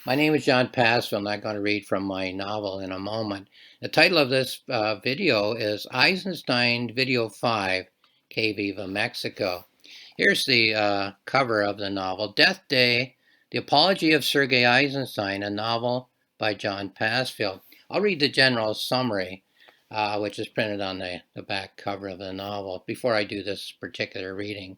My name is John Passfield, and I'm going to read from my novel in a moment. The title of this video is Eisenstein Video 5, Que Viva, Mexico. Here's the cover of the novel, Death Day, The Apology of Sergei Eisenstein, a novel by John Passfield. I'll read the general summary, which is printed on the back cover of the novel, before I do this particular reading.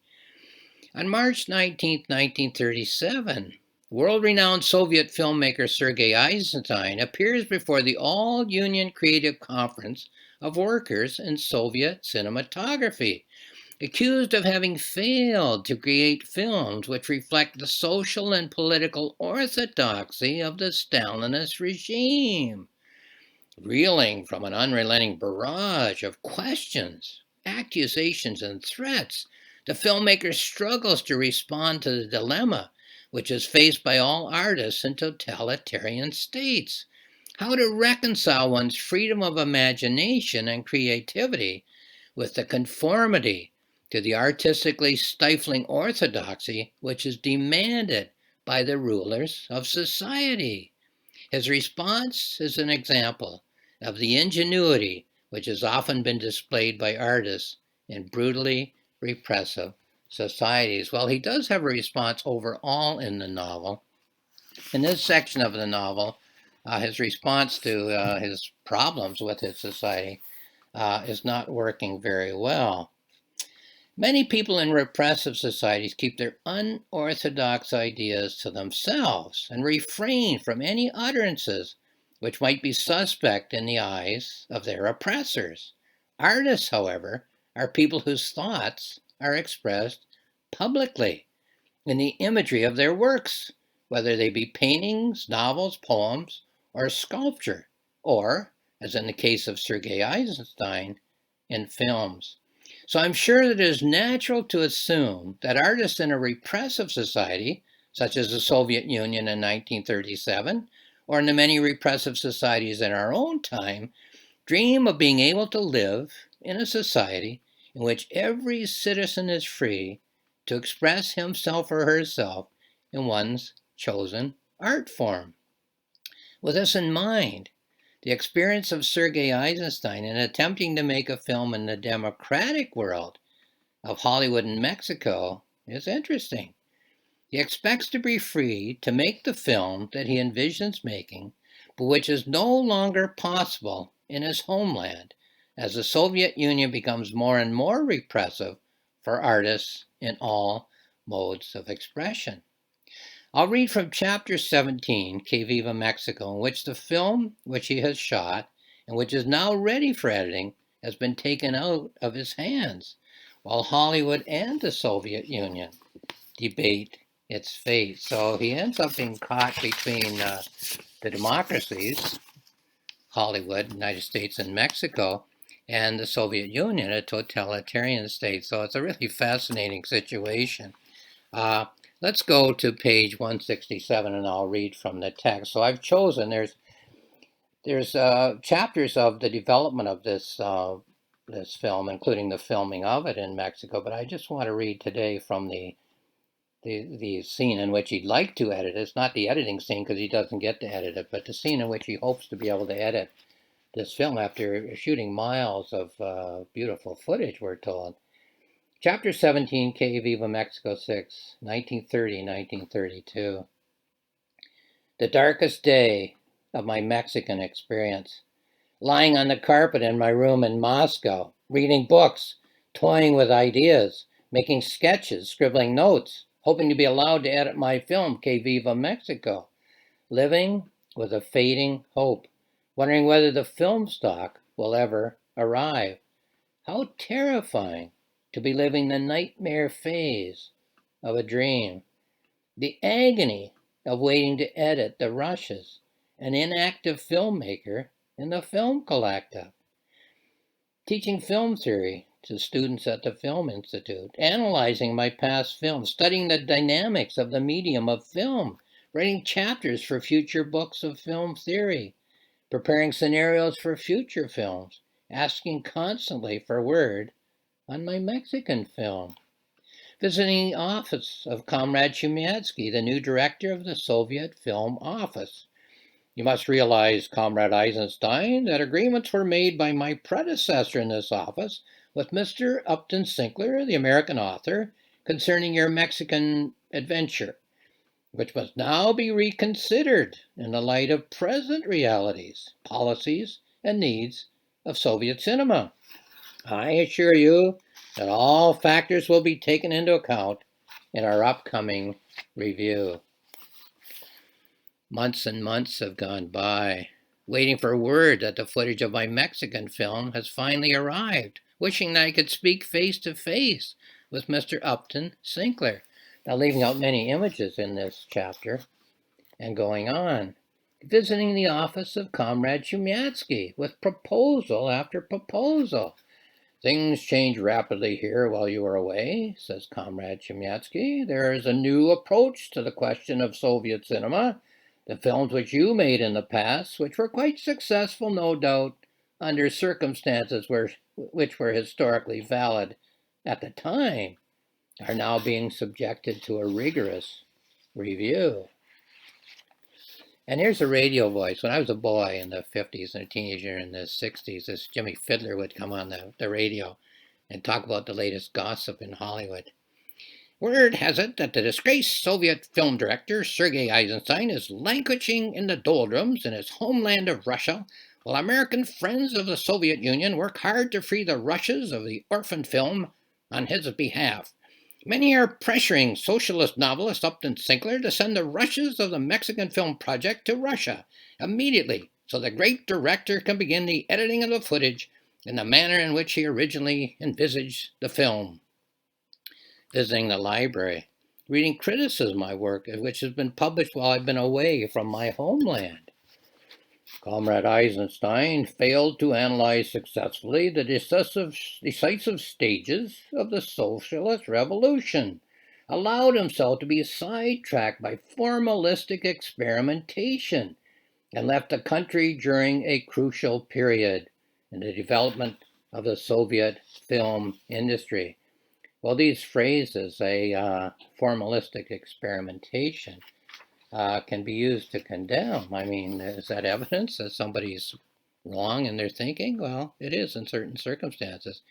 On March 19, 1937, world-renowned Soviet filmmaker Sergei Eisenstein appears before the All-Union Creative Conference of Workers in Soviet Cinematography, accused of having failed to create films which reflect the social and political orthodoxy of the Stalinist regime. Reeling from an unrelenting barrage of questions, accusations, and threats, the filmmaker struggles to respond to the dilemma which is faced by all artists in totalitarian states: how to reconcile one's freedom of imagination and creativity with the conformity to the artistically stifling orthodoxy which is demanded by the rulers of society. His response is an example of the ingenuity which has often been displayed by artists in brutally repressive societies. Well, he does have a response overall in the novel. In this section of the novel, his response to his problems with his society is not working very well. Many people in repressive societies keep their unorthodox ideas to themselves and refrain from any utterances which might be suspect in the eyes of their oppressors. Artists, however, are people whose thoughts are expressed publicly in the imagery of their works, whether they be paintings, novels, poems, or sculpture, or, as in the case of Sergei Eisenstein, in films. So I'm sure that it is natural to assume that artists in a repressive society, such as the Soviet Union in 1937, or in the many repressive societies in our own time, dream of being able to live in a society in which every citizen is free to express himself or herself in one's chosen art form. With this in mind, the experience of Sergei Eisenstein in attempting to make a film in the democratic world of Hollywood and Mexico is interesting. He expects to be free to make the film that he envisions making, but which is no longer possible in his homeland as the Soviet Union becomes more and more repressive for artists in all modes of expression. I'll read from Chapter 17, Que Viva Mexico, in which the film which he has shot and which is now ready for editing has been taken out of his hands, while Hollywood and the Soviet Union debate its fate. So he ends up being caught between the democracies, Hollywood, United States, and Mexico, and the Soviet Union, a totalitarian state. So it's a really fascinating situation. Uh, let's go to page 167, and I'll read from the text. So I've chosen, there's chapters of the development of this film, including the filming of it in Mexico, but I just want to read today from the scene in which he'd like to edit it. It's not the editing scene because he doesn't get to edit it, but the scene in which he hopes to be able to edit this film after shooting miles of beautiful footage, we're told. Chapter 17, Que Viva Mexico 6, 1930-1932. The darkest day of my Mexican experience. Lying on the carpet in my room in Moscow, reading books, toying with ideas, making sketches, scribbling notes, hoping to be allowed to edit my film, Que Viva Mexico. Living with a fading hope, wondering whether the film stock will ever arrive. How terrifying to be living the nightmare phase of a dream. The agony of waiting to edit the rushes, an inactive filmmaker in the film collective. Teaching film theory to students at the Film Institute, analyzing my past films, studying the dynamics of the medium of film, writing chapters for future books of film theory, preparing scenarios for future films, asking constantly for word on my Mexican film. visiting the office of Comrade Chemyatsky, the new director of the Soviet Film Office. You must realize, Comrade Eisenstein, that agreements were made by my predecessor in this office with Mr. Upton Sinclair, the American author, concerning your Mexican adventure, which must now be reconsidered in the light of present realities, policies, and needs of Soviet cinema. I assure you that all factors will be taken into account in our upcoming review. Months and months have gone by, waiting for word that the footage of my Mexican film has finally arrived, wishing that I could speak face to face with Mr. Upton Sinclair. Now, leaving out many images in this chapter and going on, visiting the office of Comrade Chemyatsky with proposal after proposal. Things change rapidly here while you are away, says Comrade Chemyatsky. There is a new approach to the question of Soviet cinema. The films which you made in the past, which were quite successful, no doubt, under circumstances which were historically valid at the time, are now being subjected to a rigorous review. And here's a radio voice. When I was a boy in the 50s and a teenager in the 60s, this Jimmy Fiddler would come on the radio and talk about the latest gossip in Hollywood. Word has it that the disgraced Soviet film director Sergei Eisenstein is languishing in the doldrums in his homeland of Russia, while American friends of the Soviet Union work hard to free the rushes of the orphan film on his behalf. Many are pressuring socialist novelist Upton Sinclair to send the rushes of the Mexican film project to Russia immediately, so the great director can begin the editing of the footage in the manner in which he originally envisaged the film. Visiting the library, reading criticism of my work, which has been published while I've been away from my homeland. Comrade Eisenstein failed to analyze successfully the decisive stages of the socialist revolution, allowed himself to be sidetracked by formalistic experimentation, and left the country during a crucial period in the development of the Soviet film industry. Well, these phrases, a formalistic experimentation, can be used to condemn. I mean, is that evidence that somebody's wrong in their thinking? Well, it is in certain circumstances,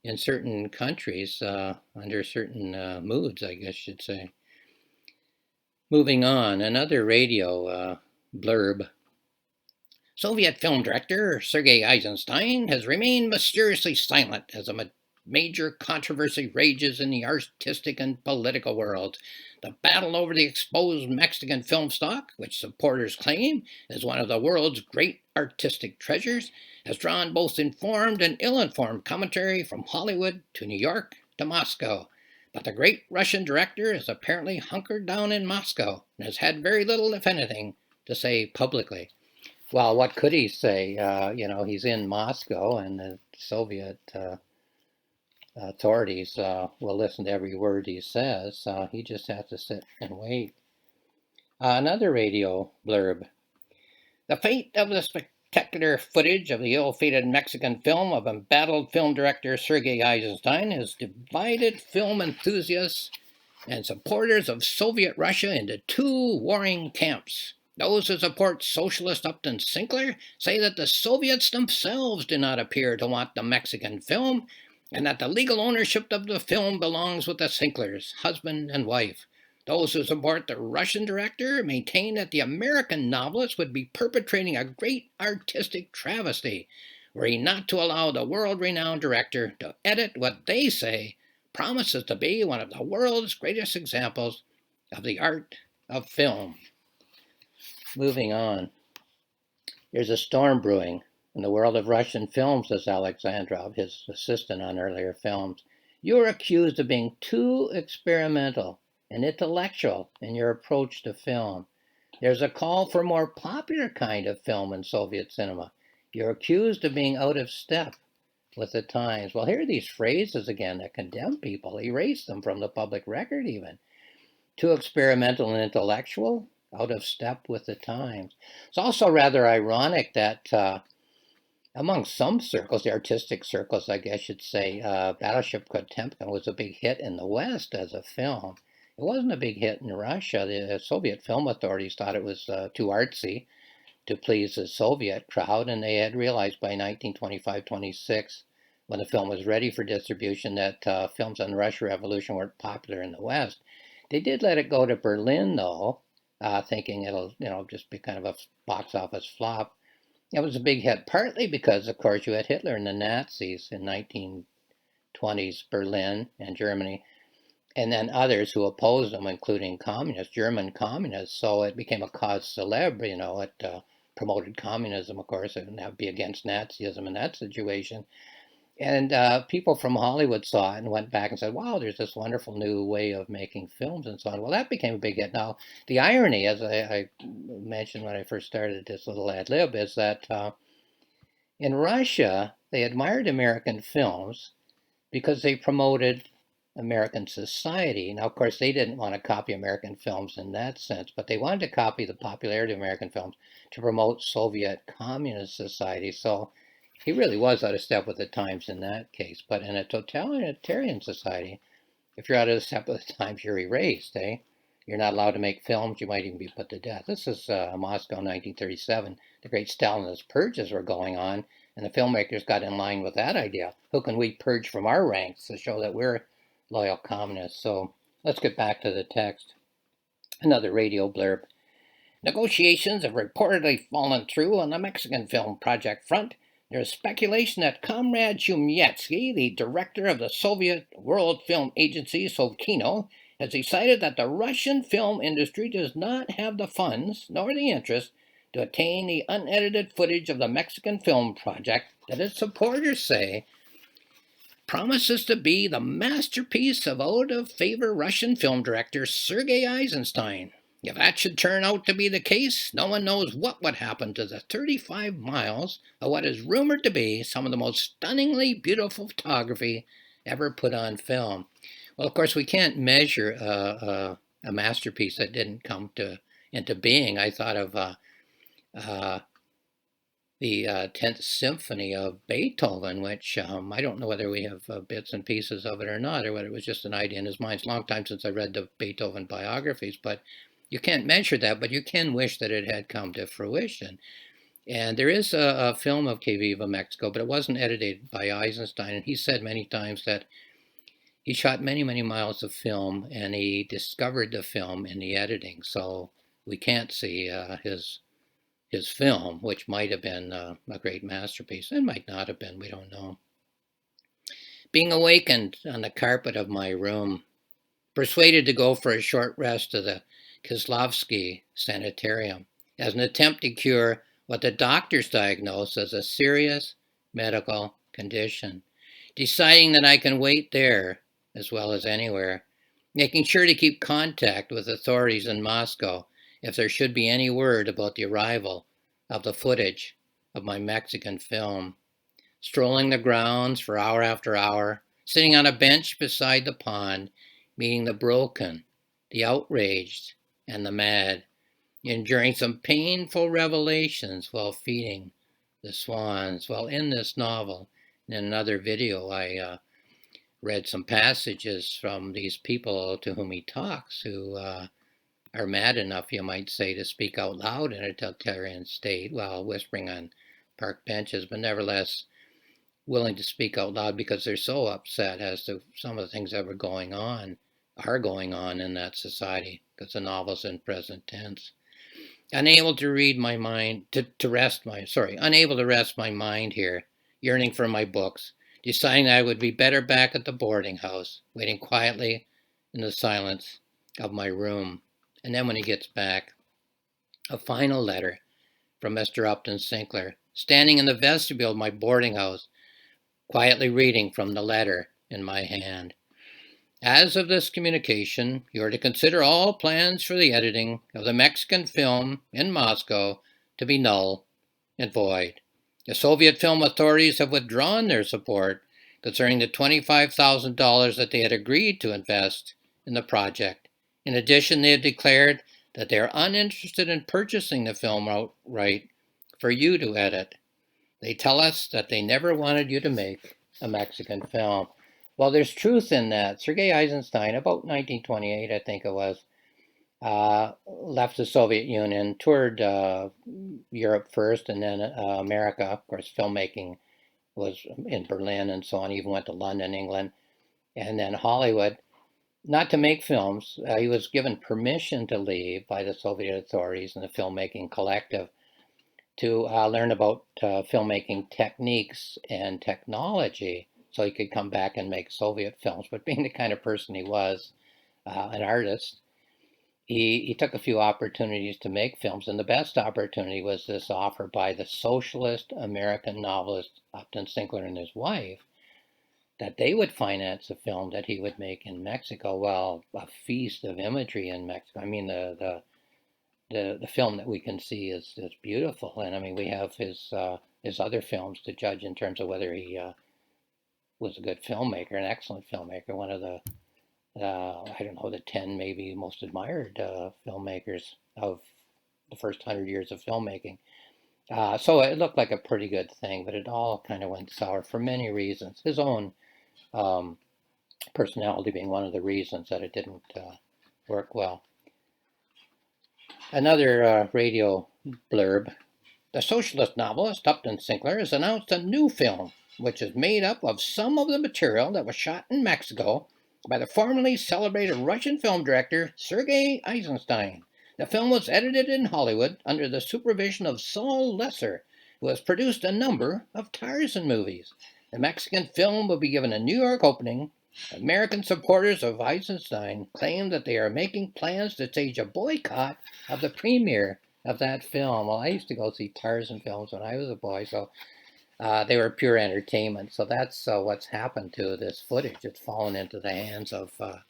in certain countries, under certain moods, I guess you'd say. Moving on, another radio blurb. Soviet film director Sergei Eisenstein has remained mysteriously silent as a major controversy rages in the artistic and political world. The battle over the exposed Mexican film stock, which supporters claim is one of the world's great artistic treasures, has drawn both informed and ill-informed commentary from Hollywood to New York to Moscow. But the great Russian director is apparently hunkered down in Moscow and has had very little, if anything, to say publicly. Well, what could he say? He's in Moscow, and the Soviet authorities will listen to every word he says. He just has to sit and wait. Another radio blurb. The fate of the spectacular footage of the ill-fated Mexican film of embattled film director Sergei Eisenstein has divided film enthusiasts and supporters of Soviet Russia into two warring camps. Those who support socialist Upton Sinclair say that the Soviets themselves do not appear to want the Mexican film, and that the legal ownership of the film belongs with the Sinclairs, husband and wife. Those who support the Russian director maintain that the American novelist would be perpetrating a great artistic travesty, were he not to allow the world-renowned director to edit what they say promises to be one of the world's greatest examples of the art of film. Moving on. There's a storm brewing in the world of Russian film, says Alexandrov, his assistant on earlier films. You're accused of being too experimental and intellectual in your approach to film. There's a call for a more popular kind of film in Soviet cinema. You're accused of being out of step with the times. Well, here are these phrases again that condemn people, erase them from the public record even. Too experimental and intellectual, out of step with the times. It's also rather ironic that Among some circles, the artistic circles, I guess you'd say, Battleship Potemkin was a big hit in the West as a film. It wasn't a big hit in Russia. The Soviet film authorities thought it was too artsy to please the Soviet crowd, and they had realized by 1925-26, when the film was ready for distribution, that films on the Russian Revolution weren't popular in the West. They did let it go to Berlin, though, thinking it'll, just be kind of a box office flop. It was a big hit, partly because, of course, you had Hitler and the Nazis in 1920s Berlin and Germany, and then others who opposed them, including communists, German communists. So it became a cause célèbre. It promoted communism, of course, and that would be against Nazism in that situation. And people from Hollywood saw it and went back and said, wow, there's this wonderful new way of making films and so on. Well, that became a big hit. Now, the irony, as I mentioned when I first started this little ad lib, is that in Russia, they admired American films because they promoted American society. Now, of course, they didn't want to copy American films in that sense, but they wanted to copy the popularity of American films to promote Soviet communist society. So he really was out of step with the times in that case. But in a totalitarian society, if you're out of step with the times, you're erased, eh? You're not allowed to make films. You might even be put to death. This is Moscow, 1937. The great Stalinist purges were going on, and the filmmakers got in line with that idea. Who can we purge from our ranks to show that we're loyal communists? So let's get back to the text. Another radio blurb. Negotiations have reportedly fallen through on the Mexican film project front. There is speculation that Comrade Shumyetsky, the director of the Soviet World Film Agency, Sovkino, has decided that the Russian film industry does not have the funds nor the interest to attain the unedited footage of the Mexican film project that its supporters say promises to be the masterpiece of out-of-favor Russian film director Sergei Eisenstein. If that should turn out to be the case, no one knows what would happen to the 35 miles of what is rumored to be some of the most stunningly beautiful photography ever put on film. Well, of course, we can't measure a masterpiece that didn't come into being. I thought of the 10th Symphony of Beethoven, which I don't know whether we have bits and pieces of it or not, or whether it was just an idea in his mind. It's a long time since I read the Beethoven biographies, but you can't measure that, but you can wish that it had come to fruition. And there is a film of Que Viva Mexico, but it wasn't edited by Eisenstein, and he said many times that he shot many, many miles of film, and he discovered the film in the editing, so we can't see his film, which might have been a great masterpiece. It might not have been, we don't know. Being awakened on the carpet of my room, persuaded to go for a short rest to the Kislovsky Sanitarium as an attempt to cure what the doctors diagnosed as a serious medical condition, deciding that I can wait there as well as anywhere, making sure to keep contact with authorities in Moscow if there should be any word about the arrival of the footage of my Mexican film, strolling the grounds for hour after hour, sitting on a bench beside the pond, meeting the broken, the outraged, and the mad, enduring some painful revelations while feeding the swans. Well, in this novel, in another video, I read some passages from these people to whom he talks, who are mad enough, you might say, to speak out loud in a totalitarian state while whispering on park benches, but nevertheless willing to speak out loud because they're so upset as to some of the things that are going on in that society, because the novel's in present tense. Unable to read my mind, unable to rest my mind here, yearning for my books, deciding that I would be better back at the boarding house, waiting quietly in the silence of my room. And then when he gets back, a final letter from Mr. Upton Sinclair, standing in the vestibule of my boarding house, quietly reading from the letter in my hand. As of this communication, you are to consider all plans for the editing of the Mexican film in Moscow to be null and void. The Soviet film authorities have withdrawn their support concerning the $25,000 that they had agreed to invest in the project. In addition, they have declared that they are uninterested in purchasing the film outright for you to edit. They tell us that they never wanted you to make a Mexican film. Well, there's truth in that. Sergei Eisenstein, about 1928, I think it was, left the Soviet Union, toured Europe first, and then America. Of course, filmmaking was in Berlin and so on. He even went to London, England, and then Hollywood. Not to make films. He was given permission to leave by the Soviet authorities and the filmmaking collective to learn about filmmaking techniques and technology so he could come back and make Soviet films. But being the kind of person he was, an artist, he took a few opportunities to make films, and the best opportunity was this offer by the socialist American novelist Upton Sinclair and his wife that they would finance a film that he would make in Mexico. Well, a feast of imagery in Mexico. I mean, the film that we can see is beautiful, and I mean we have his other films to judge in terms of whether he was a good filmmaker, an excellent filmmaker, one of the I don't know, the 10 maybe most admired filmmakers of the first 100 years of filmmaking. So it looked like a pretty good thing, but it all kind of went sour for many reasons. His own um, personality being one of the reasons that it didn't work well. Another radio blurb. The socialist novelist Upton Sinclair has announced a new film, which is made up of some of the material that was shot in Mexico by the formerly celebrated Russian film director Sergei Eisenstein. The film was edited in Hollywood under the supervision of Saul Lesser, who has produced a number of Tarzan movies. The Mexican film will be given a New York opening. American supporters of Eisenstein claim that they are making plans to stage a boycott of the premiere of that film. Well, I used to go see Tarzan films when I was a boy, so they were pure entertainment. So that's what's happened to this footage. It's fallen into the hands of a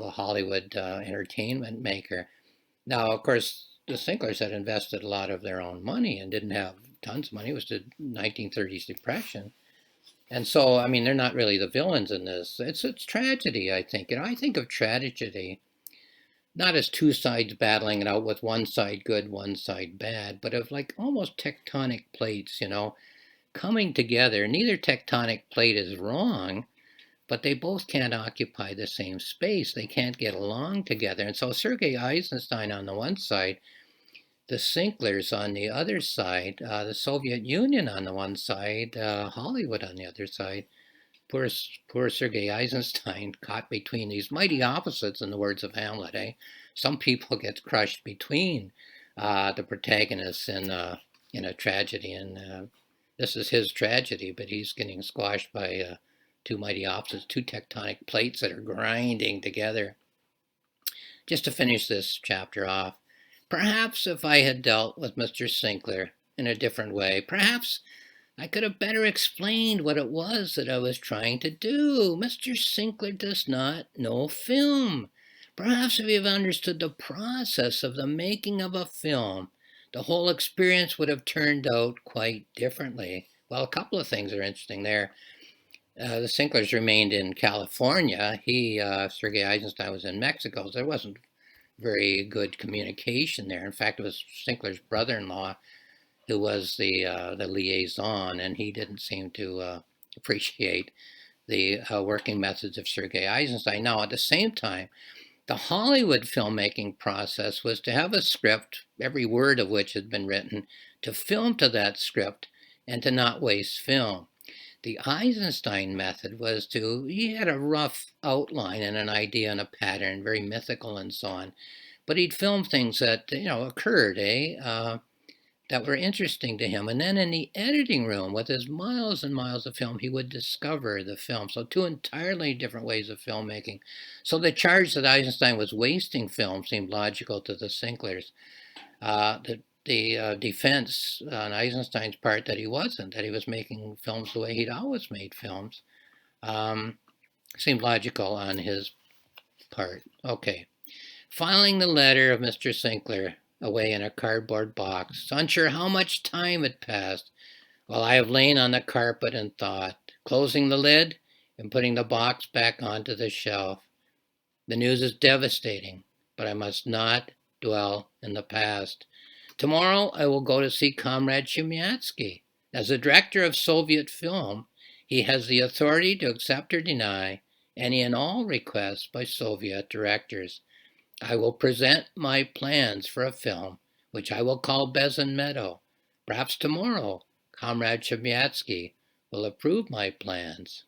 Hollywood entertainment maker. Now, of course, the Sinklers had invested a lot of their own money and didn't have tons of money. It was the 1930s Depression. And so, I mean, they're not really the villains in this. It's tragedy, I think. I think of tragedy not as two sides battling it out with one side good, one side bad, but of like almost tectonic plates, coming together. Neither tectonic plate is wrong, but they both can't occupy the same space. They can't get along together. And so Sergei Eisenstein on the one side, the Sinklers on the other side, the Soviet Union on the one side, Hollywood on the other side. Poor Sergei Eisenstein caught between these mighty opposites, in the words of Hamlet. Some people get crushed between the protagonists in a tragedy, and this is his tragedy, but he's getting squashed by two mighty opposites, two tectonic plates that are grinding together. Just to finish this chapter off, perhaps if I had dealt with Mr. Sinclair in a different way, perhaps I could have better explained what it was that I was trying to do. Mr. Sinclair does not know film. Perhaps if he had understood the process of the making of a film, the whole experience would have turned out quite differently. Well, a couple of things are interesting there. The Sinklers remained in California. Sergei Eisenstein, was in Mexico, so there wasn't very good communication there. In fact, it was Sinclair's brother-in-law who was the liaison, and he didn't seem to appreciate the working methods of Sergei Eisenstein. Now, at the same time, the Hollywood filmmaking process was to have a script, every word of which had been written, to film to that script and to not waste film. The Eisenstein method was he had a rough outline and an idea and a pattern, very mythical and so on, but he'd film things that, occurred, that were interesting to him. And then in the editing room, with his miles and miles of film, he would discover the film. So two entirely different ways of filmmaking. So the charge that Eisenstein was wasting film seemed logical to the Sinklers. The defense on Eisenstein's part that he wasn't, that he was making films the way he'd always made films, seemed logical on his part. Okay. Filing the letter of Mr. Sinclair away in a cardboard box, unsure how much time had passed, while I have lain on the carpet and thought, closing the lid and putting the box back onto the shelf. The news is devastating, but I must not dwell in the past. Tomorrow I will go to see Comrade Chemyatsky. As a director of Soviet film, he has the authority to accept or deny any and all requests by Soviet directors. I will present my plans for a film, which I will call Bezin Meadow. Perhaps tomorrow, Comrade Chemyatsky will approve my plans.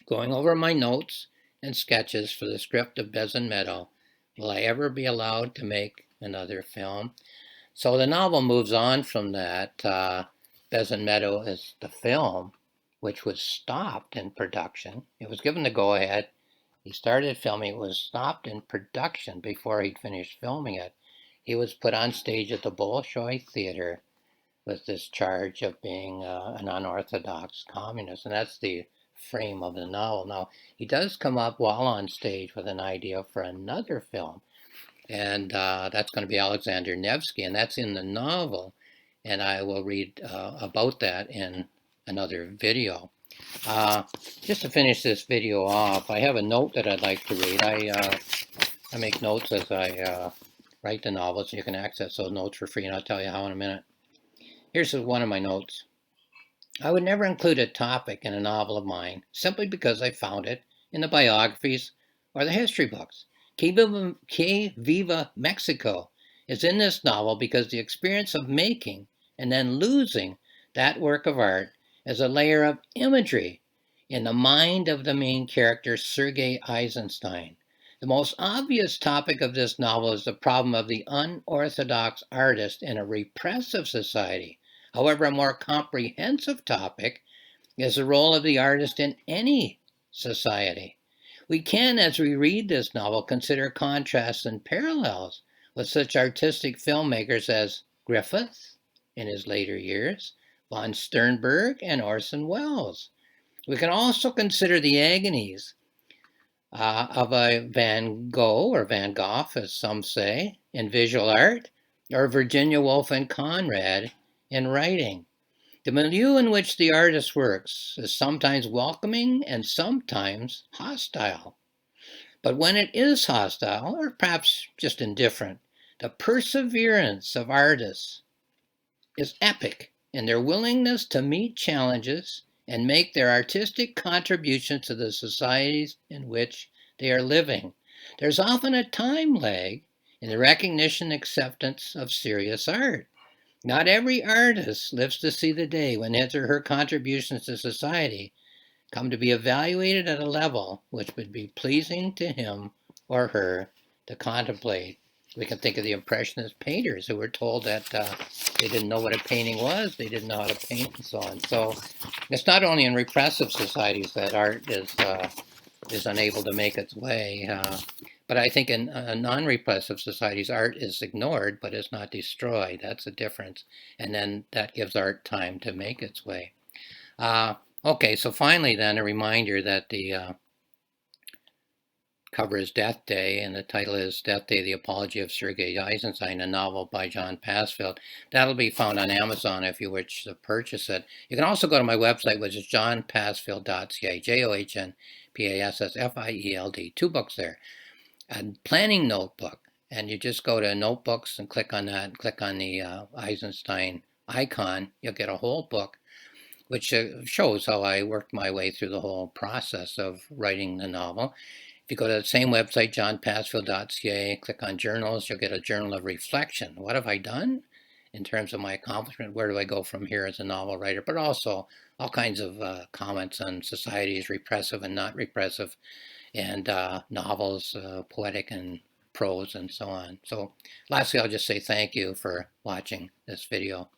Going over my notes and sketches for the script of Bezin Meadow, will I ever be allowed to make another film? So the novel moves on from that. Bezin Meadow is the film, which was stopped in production. It was given the go-ahead. He started filming. It was stopped in production before he'd finished filming it. He was put on stage at the Bolshoi Theater with this charge of being an unorthodox communist. And that's the frame of the novel. Now, he does come up while on stage with an idea for another film. And that's going to be Alexander Nevsky, and that's in the novel. And I will read about that in another video. Just to finish this video off, I have a note that I'd like to read. I make notes as I write the novels, and you can access those notes for free, and I'll tell you how in a minute. Here's one of my notes. I would never include a topic in a novel of mine simply because I found it in the biographies or the history books. Que Viva Mexico is in this novel because the experience of making and then losing that work of art is a layer of imagery in the mind of the main character, Sergei Eisenstein. The most obvious topic of this novel is the problem of the unorthodox artist in a repressive society. However, a more comprehensive topic is the role of the artist in any society. We can, as we read this novel, consider contrasts and parallels with such artistic filmmakers as Griffith in his later years, von Sternberg, and Orson Welles. We can also consider the agonies of a Van Gogh, or Van Gogh, as some say, in visual art, or Virginia Woolf and Conrad in writing. The milieu in which the artist works is sometimes welcoming and sometimes hostile. But when it is hostile, or perhaps just indifferent, the perseverance of artists is epic in their willingness to meet challenges and make their artistic contributions to the societies in which they are living. There's often a time lag in the recognition and acceptance of serious art. Not every artist lives to see the day when his or her contributions to society come to be evaluated at a level which would be pleasing to him or her to contemplate. We can think of the Impressionist painters who were told that they didn't know what a painting was, they didn't know how to paint, and so on. So it's not only in repressive societies that art is unable to make its way, but I think in non-repressive societies, art is ignored, but is not destroyed. That's the difference. And then that gives art time to make its way. Okay, so finally then, a reminder that the cover is Death Day, and the title is Death Day, The Apology of Sergei Eisenstein, a novel by John Passfield. That'll be found on Amazon if you wish to purchase it. You can also go to my website, which is johnpassfield.ca, JOHNPASSFIELD, 2 books there. A planning notebook, and you just go to notebooks and click on that, and click on the Eisenstein icon. You'll get a whole book, which shows how I worked my way through the whole process of writing the novel. If you go to the same website, johnpassfield.ca, click on journals, you'll get a journal of reflection. What have I done in terms of my accomplishment? Where do I go from here as a novel writer? But also all kinds of comments on societies, repressive and not repressive, and novels, poetic and prose, and so on. So lastly, I'll just say thank you for watching this video.